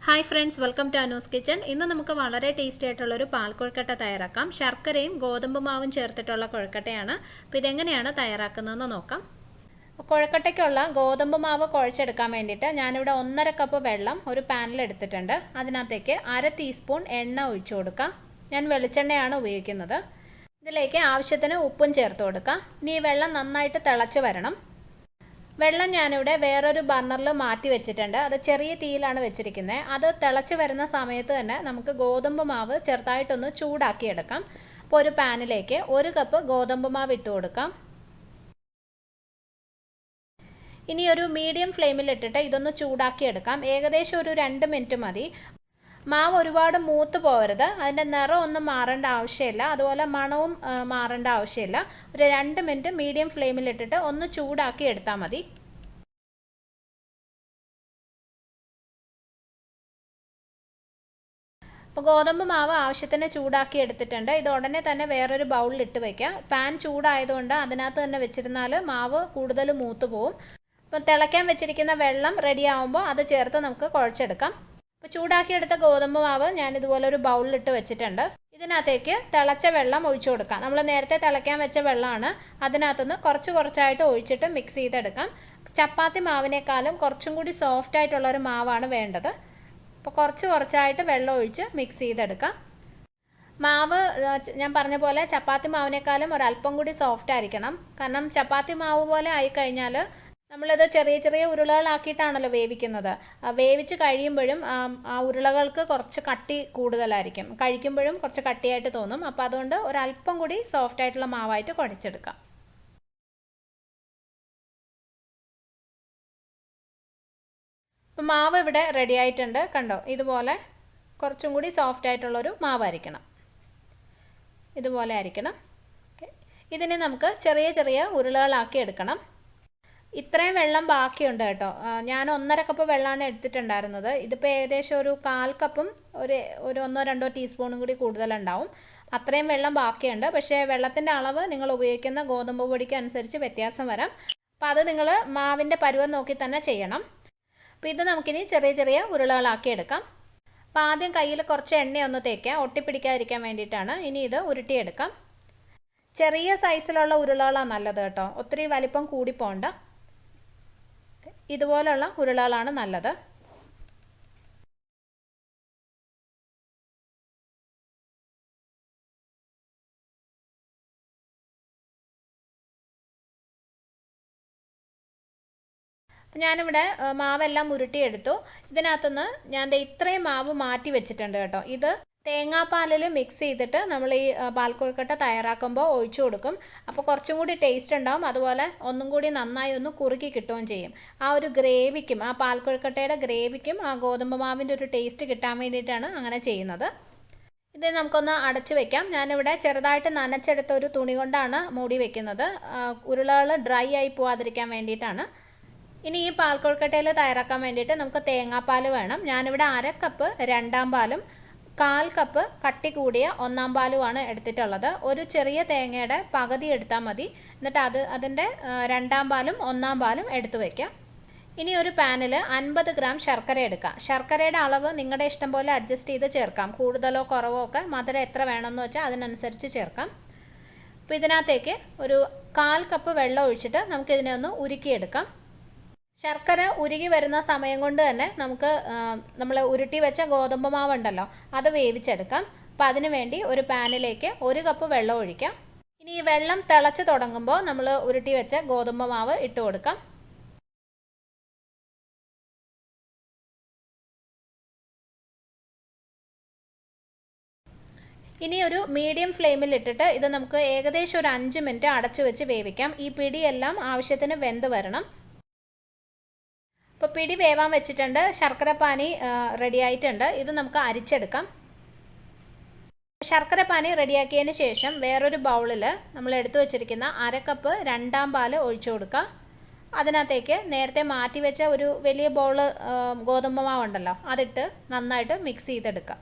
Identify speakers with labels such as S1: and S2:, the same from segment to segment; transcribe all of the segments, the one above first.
S1: Hi friends, welcome to Anu's kitchen. ഇന്ന് നമുക്ക് വളരെ ടേസ്റ്റി ആയിട്ടുള്ളൊരു പാൽ കൊഴുക്കട്ട തയ്യാറാക്കാം. ശർക്കരയും ഗോതമ്പ് മാവും ചേർത്തിട്ടുള്ള കൊഴുക്കട്ടയാണ്. അപ്പോൾ ഇതെങ്ങനെയാണ് തയ്യാറാക്കുന്നതെന്ന് നോക്കാം. കൊഴുക്കട്ടയ്ക്കുള്ള ഗോതമ്പ് മാവ് കുഴച്ചെടുക്കാൻ വേണ്ടിയിട്ട് ഞാനിവിടെ 1.5 കപ്പ് വെള്ളം ഒരു പാനിൽ എടുത്തിട്ടുണ്ട്. അതിനകത്തേക്ക് 1/2 ടീസ്പൂൺ എണ്ണ ഒഴിച്ചു കൊടുക്കാം. ഞാൻ വെളിച്ചെണ്ണയാണ് ഉപയോഗിക്കുന്നത്. ഇതിലേക്ക് ആവശ്യത്തിന് ഉപ്പും ചേർത്ത് കൊടുക്കാം. ഇനി ഈ വെള്ളം നന്നായിട്ട് തിളച്ച് വരണം. വെള്ളം ഞാനിവിടെ വേറൊരു ബർണറിൽ മാറ്റി വെച്ചിട്ടുണ്ട്. അത് ചെറിയ തീയിലാണ് വെച്ചിരിക്കുന്നത്. അത് തിളച്ച് വരുന്ന സമയത്ത് തന്നെ നമുക്ക് ഗോതമ്പ് മാവ് ചെറുതായിട്ടൊന്ന് ചൂടാക്കിയെടുക്കാം. അപ്പോൾ ഒരു പാനിലേക്ക് 1 കപ്പ് ഗോതമ്പ് മാവ് ഇട്ട് കൊടുക്കാം. ഇനി ഒരു മീഡിയം ഫ്ലെയിമിലിട്ടിട്ട് ഇതൊന്ന് ചൂടാക്കിയെടുക്കാം. ഏകദേശം ഒരു 2 മിനിറ്റ് മതി. മാവ് ഒരുപാട് മൂത്ത് പോകരുത്. അതിൻ്റെ നിറം ഒന്നും മാറേണ്ട ആവശ്യമില്ല, അതുപോലെ മണവും മാറേണ്ട ആവശ്യമില്ല. ഒരു 2 മിനിറ്റ് മീഡിയം ഫ്ലെയിമിലിട്ടിട്ട് ഒന്ന് ചൂടാക്കി എടുത്താൽ മതി. അപ്പോൾ ഗോതമ്പ് മാവ് ആവശ്യത്തിന് ചൂടാക്കി എടുത്തിട്ടുണ്ട്. ഇത് ഉടനെ തന്നെ വേറൊരു ബൗളിൽ ഇട്ട് വയ്ക്കാം. പാൻ ചൂടായതുകൊണ്ട് അതിനകത്ത് തന്നെ വെച്ചിരുന്നാൽ മാവ് കൂടുതൽ മൂത്ത് പോവും. അപ്പം തിളയ്ക്കാൻ വെച്ചിരിക്കുന്ന വെള്ളം റെഡി ആകുമ്പോൾ അത് ചേർത്ത് നമുക്ക് കുഴച്ചെടുക്കാം. അപ്പോൾ ചൂടാക്കിയെടുത്ത ഗോതമ്പ് മാവ് ഞാനിതുപോലെ ഒരു ബൗളിലിട്ട് വെച്ചിട്ടുണ്ട്. ഇതിനകത്തേക്ക് തിളച്ച വെള്ളം ഒഴിച്ചു കൊടുക്കാം. നമ്മൾ നേരത്തെ തിളയ്ക്കാൻ വെച്ച വെള്ളമാണ്. അതിനകത്തുനിന്ന് കുറച്ചായിട്ട് ഒഴിച്ചിട്ട് മിക്സ് ചെയ്തെടുക്കാം. ചപ്പാത്തി മാവിനേക്കാളും കുറച്ചും കൂടി സോഫ്റ്റ് ആയിട്ടുള്ളൊരു മാവാണ് വേണ്ടത്. അപ്പോൾ കുറച്ചായിട്ട് വെള്ളം ഒഴിച്ച് മിക്സ് ചെയ്തെടുക്കാം. മാവ് ഞാൻ പറഞ്ഞ പോലെ ചപ്പാത്തി മാവിനേക്കാളും ഒരല്പം കൂടി സോഫ്റ്റ് ആയിരിക്കണം. കാരണം ചപ്പാത്തി മാവ് പോലെ ആയിക്കഴിഞ്ഞാൽ നമ്മളിത് ചെറിയ ഉരുളകളാക്കിയിട്ടാണല്ലോ വേവിക്കുന്നത്. വേവിച്ച് കഴിയുമ്പോഴും ആ ഉരുളകൾക്ക് കുറച്ച് കട്ടി കൂടുതലായിരിക്കും. കഴിക്കുമ്പോഴും കുറച്ച് കട്ടിയായിട്ട് തോന്നും. അപ്പോൾ അതുകൊണ്ട് ഒരല്പം കൂടി സോഫ്റ്റ് ആയിട്ടുള്ള മാവായിട്ട് കുഴച്ചെടുക്കാം. അപ്പോൾ മാവ് ഇവിടെ റെഡി ആയിട്ടുണ്ട്. കണ്ടോ, ഇതുപോലെ കുറച്ചും കൂടി സോഫ്റ്റ് ആയിട്ടുള്ളൊരു മാവായിരിക്കണം. ഇതുപോലെ ആയിരിക്കണം. ഇതിനെ നമുക്ക് ചെറിയ ഉരുളകളാക്കി എടുക്കണം. ഇത്രയും വെള്ളം ബാക്കിയുണ്ട് കേട്ടോ. ഞാൻ 1.5 കപ്പ് വെള്ളമാണ് എടുത്തിട്ടുണ്ടായിരുന്നത്. ഇതിപ്പോൾ ഏകദേശം ഒരു 1/4 കപ്പും ഒരു 1-2 ടീസ്പൂണും കൂടി കൂടുതലുണ്ടാവും. അത്രയും വെള്ളം ബാക്കിയുണ്ട്. പക്ഷേ വെള്ളത്തിൻ്റെ അളവ് നിങ്ങൾ ഉപയോഗിക്കുന്ന ഗോതമ്പ് പൊടിക്ക് അനുസരിച്ച് വ്യത്യാസം വരാം. അപ്പോൾ അത് നിങ്ങൾ മാവിൻ്റെ പരുവം നോക്കി തന്നെ ചെയ്യണം. അപ്പോൾ ഇത് നമുക്കിനി ചെറിയ ഉരുളകളാക്കി എടുക്കാം. അപ്പോൾ ആദ്യം കയ്യിൽ കുറച്ച് എണ്ണയൊന്ന് തേക്കാം, ഒട്ടിപ്പിടിക്കാതിരിക്കാൻ വേണ്ടിയിട്ടാണ്. ഇനി ഇത് ഉരുട്ടിയെടുക്കാം. ചെറിയ സൈസിലുള്ള ഉരുളകളാണ് നല്ലത് കേട്ടോ. ഒത്തിരി വലിപ്പം കൂടി പോകണ്ട. ഇതുപോലുള്ള ഉരുളകളാണ് നല്ലത്. ഞാനിവിടെ മാവെല്ലാം ഉരുട്ടിയെടുത്തു. ഇതിനകത്തുനിന്ന് ഞാൻ ഇത്രയും മാവ് മാറ്റി വെച്ചിട്ടുണ്ട് കേട്ടോ. ഇത് തേങ്ങാപ്പാലിൽ മിക്സ് ചെയ്തിട്ട് നമ്മൾ ഈ പാൽക്കൊഴുക്കട്ട തയ്യാറാക്കുമ്പോൾ ഒഴിച്ചു കൊടുക്കും. അപ്പോൾ കുറച്ചും കൂടി ടേസ്റ്റ് ഉണ്ടാവും. അതുപോലെ ഒന്നും കൂടി നന്നായി ഒന്ന് കുറുക്കി കിട്ടുകയും ചെയ്യും. ആ ഒരു ഗ്രേവിക്കും, ആ പാൽക്കൊഴുക്കട്ടയുടെ ഗ്രേവിക്കും ആ ഗോതമ്പ് മാവിൻ്റെ ഒരു ടേസ്റ്റ് കിട്ടാൻ വേണ്ടിയിട്ടാണ് അങ്ങനെ ചെയ്യുന്നത്. ഇത് നമുക്കൊന്ന് അടച്ചു വെക്കാം. ഞാനിവിടെ ചെറുതായിട്ട് നനച്ചെടുത്ത ഒരു തുണി കൊണ്ടാണ് മൂടി വെക്കുന്നത്. ഉരുളകൾ ഡ്രൈ ആയി പോവാതിരിക്കാൻ വേണ്ടിയിട്ടാണ്. ഇനി ഈ പാൽക്കൊഴുക്കട്ടയിൽ തയ്യാറാക്കാൻ വേണ്ടിയിട്ട് നമുക്ക് തേങ്ങാപ്പാൽ വേണം. ഞാനിവിടെ 1/2 കപ്പ് 2-ാം പാലും 1/4 കപ്പ് കട്ടി കൂടിയ 1-ാം പാലുമാണ് എടുത്തിട്ടുള്ളത്. ഒരു ചെറിയ തേങ്ങയുടെ പകുതി എടുത്താൽ മതി. എന്നിട്ട് അതിൻ്റെ 2-ാം പാലും 1-ാം പാലും എടുത്തു വയ്ക്കാം. ഇനി ഒരു പാനിൽ 50 ഗ്രാം ശർക്കര എടുക്കാം. ശർക്കരയുടെ അളവ് നിങ്ങളുടെ ഇഷ്ടം പോലെ അഡ്ജസ്റ്റ് ചെയ്ത് ചേർക്കാം. കൂടുതലോ കുറവോ ഒക്കെ മധുരം എത്ര വേണമെന്ന് വെച്ചാൽ അതിനനുസരിച്ച് ചേർക്കാം. അപ്പോൾ ഇതിനകത്തേക്ക് ഒരു 1/4 കപ്പ് വെള്ളം ഒഴിച്ചിട്ട് നമുക്കിതിനെ ഒന്ന് ഉരുക്കിയെടുക്കാം. ശർക്കര ഉരുകി വരുന്ന സമയം കൊണ്ട് തന്നെ നമുക്ക് നമ്മൾ ഉരുട്ടി വെച്ച ഗോതമ്പ് മാവ് ഉണ്ടല്ലോ, അത് വേവിച്ചെടുക്കാം. അപ്പോൾ അതിനു വേണ്ടി ഒരു പാനിലേക്ക് 1 കപ്പ് വെള്ളം ഒഴിക്കാം. ഇനി ഈ വെള്ളം തിളച്ച് തുടങ്ങുമ്പോൾ നമ്മൾ ഉരുട്ടി വെച്ച ഗോതമ്പ് മാവ് ഇട്ട് കൊടുക്കാം. ഇനി ഒരു മീഡിയം ഫ്ലെയിമിൽ ഇട്ടിട്ട് ഇത് നമുക്ക് ഏകദേശം ഒരു 5 മിനിറ്റ് അടച്ചു വെച്ച് വേവിക്കാം. ഈ പിടിയെല്ലാം ആവശ്യത്തിന് വെന്ത് വരണം. ഇപ്പോൾ പിടി വേവാൻ വെച്ചിട്ടുണ്ട്. ശർക്കര പാനി റെഡി ആയിട്ടുണ്ട്. ഇത് നമുക്ക് അരിച്ചെടുക്കാം. ശർക്കര പാനി റെഡിയാക്കിയതിന് ശേഷം വേറൊരു ബൗളിൽ നമ്മൾ എടുത്തു വെച്ചിരിക്കുന്ന 1/2 കപ്പ് 2-ാം പാൽ ഒഴിച്ചു കൊടുക്കുക. അതിനകത്തേക്ക് നേരത്തെ മാറ്റി വെച്ച ഒരു വലിയ ബൗള് ഗോതമ്പ് മാവുണ്ടല്ലോ, അതിട്ട് നന്നായിട്ട് മിക്സ് ചെയ്തെടുക്കുക.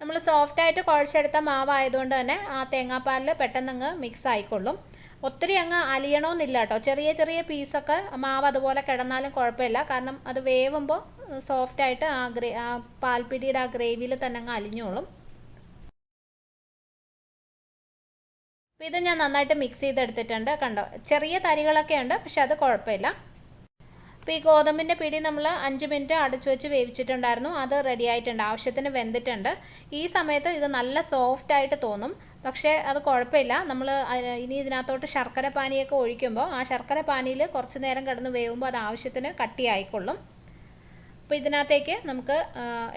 S1: നമ്മൾ സോഫ്റ്റായിട്ട് കുഴച്ചെടുത്ത മാവായതുകൊണ്ട് തന്നെ ആ തേങ്ങാപ്പാലിൽ പെട്ടെന്നങ്ങ് മിക്സ് ആയിക്കൊള്ളും. ഒത്തിരി അങ്ങ് അലിയണമെന്നില്ല കേട്ടോ. ചെറിയ ചെറിയ പീസൊക്കെ മാവ് അതുപോലെ കിടന്നാലും കുഴപ്പമില്ല. കാരണം അത് വേവുമ്പോൾ സോഫ്റ്റായിട്ട് ആ പാൽപ്പിടിയുടെ ആ ഗ്രേവിയിൽ തന്നെ അങ്ങ് അലിഞ്ഞോളും. അപ്പോൾ ഇത് ഞാൻ നന്നായിട്ട് മിക്സ് ചെയ്തെടുത്തിട്ടുണ്ട്. കണ്ടോ, ചെറിയ തരികളൊക്കെ ഉണ്ട്, പക്ഷെ അത് കുഴപ്പമില്ല. അപ്പോൾ ഈ ഗോതമ്പിൻ്റെ പിടി നമ്മൾ 5 മിനിറ്റ് അടച്ചു വെച്ച് വേവിച്ചിട്ടുണ്ടായിരുന്നു. അത് റെഡി ആയിട്ടുണ്ട്, ആവശ്യത്തിന് വെന്തിട്ടുണ്ട്. ഈ സമയത്ത് ഇത് നല്ല സോഫ്റ്റായിട്ട് തോന്നും, പക്ഷേ അത് കുഴപ്പമില്ല. നമ്മൾ ഇനി ഇതിനകത്തോട്ട് ശർക്കര പാനിയൊക്കെ ഒഴിക്കുമ്പോൾ ആ ശർക്കര പാനിയിൽ കുറച്ച് നേരം കിടന്ന് വേവുമ്പോൾ അത് ആവശ്യത്തിന് കട്ടിയായിക്കൊള്ളും. അപ്പോൾ ഇതിനകത്തേക്ക് നമുക്ക്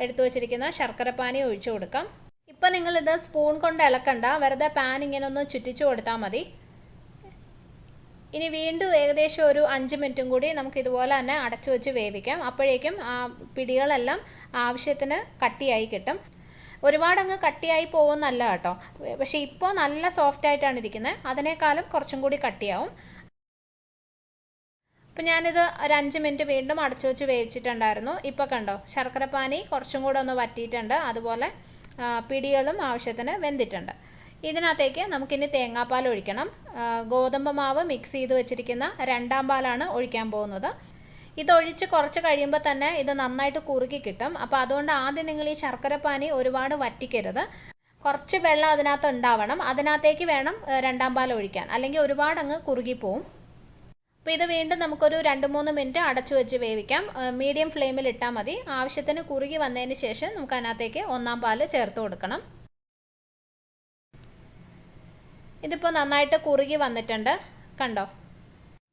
S1: എടുത്തു വച്ചിരിക്കുന്ന ശർക്കര പാനി ഒഴിച്ചു കൊടുക്കാം. ഇപ്പോൾ നിങ്ങളിത് സ്പൂൺ കൊണ്ട് ഇളക്കണ്ട, വെറുതെ പാൻ ഇങ്ങനെ ഒന്ന് ചുറ്റിച്ചു കൊടുത്താൽ മതി. ഇനി വീണ്ടും ഏകദേശം ഒരു 5 മിനിറ്റും കൂടി നമുക്ക് ഇതുപോലെ തന്നെ അടച്ചു വെച്ച് വേവിക്കാം. അപ്പോഴേക്കും ആ പിടികളെല്ലാം ആവശ്യത്തിന് കട്ടിയായി കിട്ടും. ഒരുപാടങ്ങ് കട്ടിയായി പോകുന്നല്ല കേട്ടോ, പക്ഷേ ഇപ്പോൾ നല്ല സോഫ്റ്റായിട്ടാണ് ഇരിക്കുന്നത്. അതിനേക്കാളും കുറച്ചും കൂടി കട്ടിയാവും. അപ്പോൾ ഞാനിത് ഒരു 5 മിനിറ്റ് വീണ്ടും അടച്ചു വെച്ച് വേവിച്ചിട്ടുണ്ടായിരുന്നു. ഇപ്പോൾ കണ്ടോ, ശർക്കര പാനി കുറച്ചും കൂടെ ഒന്ന് വറ്റിയിട്ടുണ്ട്, അതുപോലെ പിടികളും ആവശ്യത്തിന് വെന്തിട്ടുണ്ട്. ഇതിനകത്തേക്ക് നമുക്കിനി തേങ്ങാപ്പാൽ ഒഴിക്കണം. ഗോതമ്പ് മാവ് മിക്സ് ചെയ്ത് വെച്ചിരിക്കുന്ന 2ാം പാലാണ് ഒഴിക്കാൻ പോകുന്നത്. ഇതൊഴിച്ച് കുറച്ച് കഴിയുമ്പോൾ തന്നെ ഇത് നന്നായിട്ട് കുറുകി കിട്ടും. അപ്പോൾ അതുകൊണ്ട് ആദ്യം നിങ്ങൾ ഈ ശർക്കര പാനി ഒരുപാട് വറ്റിക്കരുത്. കുറച്ച് വെള്ളം അതിനകത്ത് ഉണ്ടാവണം, അതിനകത്തേക്ക് വേണം 2ാം പാൽ ഒഴിക്കാൻ, അല്ലെങ്കിൽ ഒരുപാട് അങ്ങ് കുറുകിപ്പോവും. അപ്പോൾ ഇത് വീണ്ടും നമുക്കൊരു 2-3 മിനിറ്റ് അടച്ചു വെച്ച് വേവിക്കാം. മീഡിയം ഫ്ലെയിമിൽ ഇട്ടാൽ മതി. ആവശ്യത്തിന് കുറുകി വന്നതിന് ശേഷം നമുക്ക് അതിനകത്തേക്ക് 1ാം പാൽ ചേർത്ത് കൊടുക്കണം. ഇതിപ്പോൾ നന്നായിട്ട് കുറുകി വന്നിട്ടുണ്ട്, കണ്ടോ.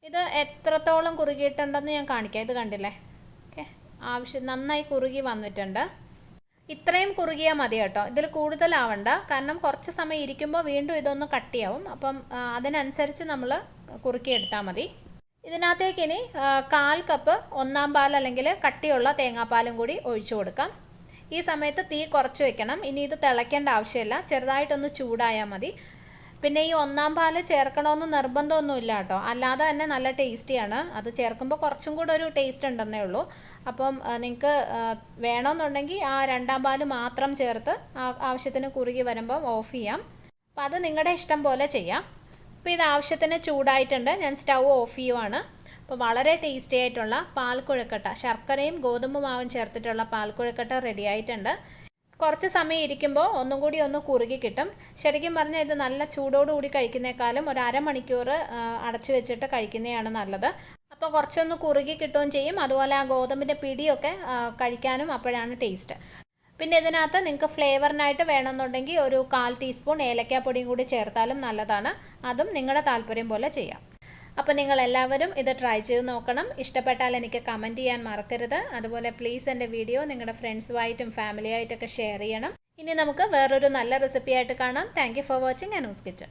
S1: ഇത് എത്രത്തോളം കുറുകിയിട്ടുണ്ടെന്ന് ഞാൻ കാണിക്കാം. ഇത് കണ്ടില്ലേ, ഓക്കെ, നന്നായി കുറുകി വന്നിട്ടുണ്ട്. ഇത്രയും കുറുകിയാൽ മതി കേട്ടോ, ഇതിൽ കൂടുതലാവണ്ട. കാരണം കുറച്ച് സമയം ഇരിക്കുമ്പോൾ വീണ്ടും ഇതൊന്ന് കട്ടിയാവും. അപ്പം അതിനനുസരിച്ച് നമ്മൾ കുറുക്കിയെടുത്താൽ മതി. ഇതിനകത്തേക്ക് ഇനി 1/4 കപ്പ് 1ാം പാൽ അല്ലെങ്കിൽ കട്ടിയുള്ള തേങ്ങാപ്പാലും കൂടി ഒഴിച്ചു കൊടുക്കാം. ഈ സമയത്ത് തീ കുറച്ച് വെക്കണം. ഇനി ഇത് തിളയ്ക്കേണ്ട ആവശ്യമില്ല, ചെറുതായിട്ടൊന്ന് ചൂടായാൽ മതി. പിന്നെ ഈ 1ാം പാൽ ചേർക്കണമെന്ന് നിർബന്ധമൊന്നുമില്ല കേട്ടോ, അല്ലാതെ തന്നെ നല്ല ടേസ്റ്റിയാണ്. അത് ചേർക്കുമ്പോൾ കുറച്ചും കൂടെ ഒരു ടേസ്റ്റ് ഉണ്ടെന്നേ ഉള്ളൂ. അപ്പം നിങ്ങൾക്ക് വേണമെന്നുണ്ടെങ്കിൽ ആ 2ാം പാൽ മാത്രം ചേർത്ത് ആവശ്യത്തിന് കുറുകി വരുമ്പം ഓഫ് ചെയ്യാം. അപ്പം അത് നിങ്ങളുടെ ഇഷ്ടം പോലെ ചെയ്യാം. അപ്പോൾ ഇത് ആവശ്യത്തിന് ചൂടായിട്ടുണ്ട്, ഞാൻ സ്റ്റൗ ഓഫ് ചെയ്യുവാണ്. അപ്പോൾ വളരെ ടേസ്റ്റി ആയിട്ടുള്ള പാൽക്കുഴക്കട്ട, ശർക്കരയും ഗോതമ്പ് മാവും ചേർത്തിട്ടുള്ള പാൽക്കുഴക്കട്ട റെഡി ആയിട്ടുണ്ട്. കുറച്ച് സമയം ഇരിക്കുമ്പോൾ ഒന്നും കൂടി ഒന്ന് കുറുകി കിട്ടും. ശരിക്കും പറഞ്ഞാൽ ഇത് നല്ല ചൂടോടുകൂടി കഴിക്കുന്നേക്കാളും ഒരു അരമണിക്കൂർ അടച്ചു വെച്ചിട്ട് കഴിക്കുന്നതാണ് നല്ലത്. അപ്പോൾ കുറച്ചൊന്ന് കുറുകി കിട്ടുകയും ചെയ്യും, അതുപോലെ ആ ഗോതമ്പിൻ്റെ പിടിയൊക്കെ കഴിക്കാനും അപ്പോഴാണ് ടേസ്റ്റ്. പിന്നെ ഇതിനകത്ത് നിങ്ങൾക്ക് ഫ്ലേവറിനായിട്ട് വേണമെന്നുണ്ടെങ്കിൽ ഒരു 1/4 ടീസ്പൂൺ ഏലക്കാപ്പൊടിയും കൂടി ചേർത്താലും നല്ലതാണ്. അതും നിങ്ങളുടെ താല്പര്യം പോലെ ചെയ്യാം. അപ്പോൾ നിങ്ങളെല്ലാവരും ഇത് ട്രൈ ചെയ്ത് നോക്കണം. ഇഷ്ടപ്പെട്ടാൽ എനിക്ക് കമൻറ്റ് ചെയ്യാൻ മറക്കരുത്. അതുപോലെ പ്ലീസ് എൻ്റെ വീഡിയോ നിങ്ങളുടെ ഫ്രണ്ട്സുമായിട്ടും ഫാമിലിയായിട്ടൊക്കെ ഷെയർ ചെയ്യണം. ഇനി നമുക്ക് വേറൊരു നല്ല റെസിപ്പി ആയിട്ട് കാണാം. Thank you for watching Anu's kitchen.